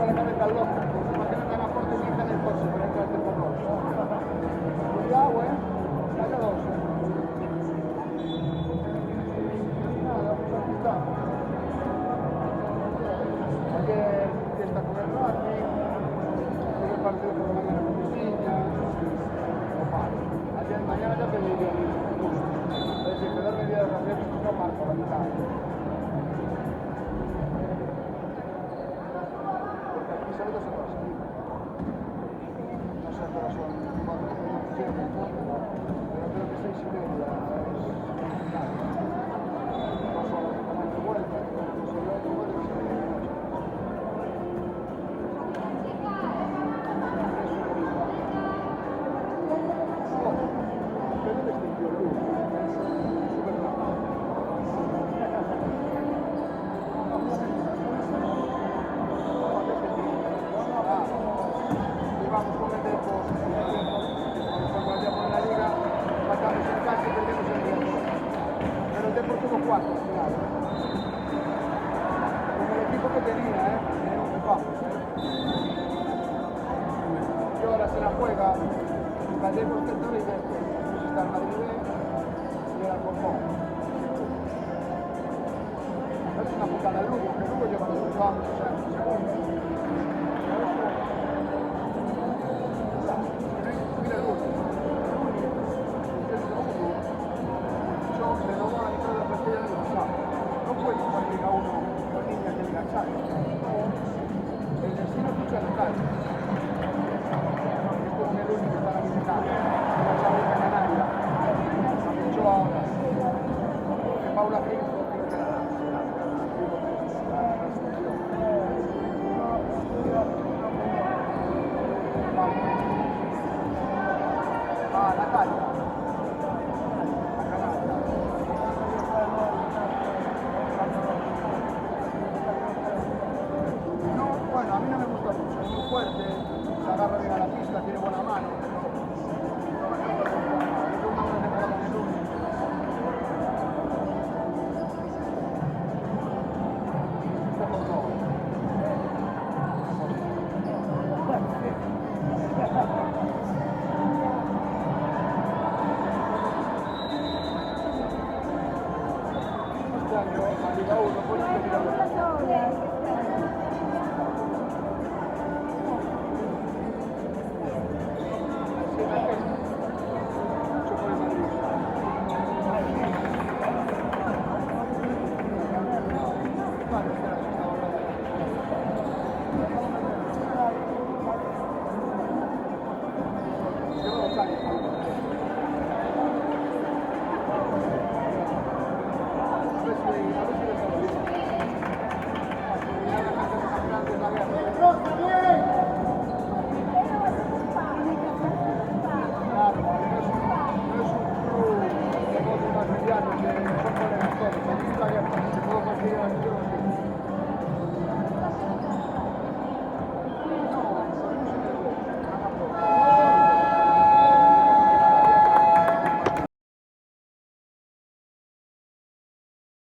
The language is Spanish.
con la cabeza loca. Imagínate la porteñita en el coche, pero entraste por dos. Cuidado, Dale dos. Nada, pues aquí estamos. Ayer fiesta con el Racing, tuve el partido por la mañana con mis niñas. Ayer mañana ya pedí yo. Es decir, quedarme día de refresco no marco la mitad. Porque aquí solo 2 horas. No sé qué horas son, 4, 5, 7, 8, pero creo que 6 y media es nada. 2 horas de tomar de vuelta, 2 horas de vuelta y 6 de la noche. Pero distintió el luz. Súper rápido. Vamos con el Depor, cuando se vaya por la liga, empatamos en casa y perdemos el Depor. Pero el Depor tuvo 4 al final. Con el equipo que tenía, vamos. Y ahora se la juega, Gallego, Esquerdo y Depor. Pues está el Madrid y el Alcorcón. Es una putada el Lugo, que el Lugo lleva 2 años, o sea, segundo. Mira el Lugo. El segundo, son renovadas todas las partidas del pasado. No puede jugar Liga 1 con niñas de Liga Champions. El destino escucha el local. Esto es el único que está en la militar. La Chabuca Canaria. La fichó ahora. Que Paula Gil creo que era. Natalia.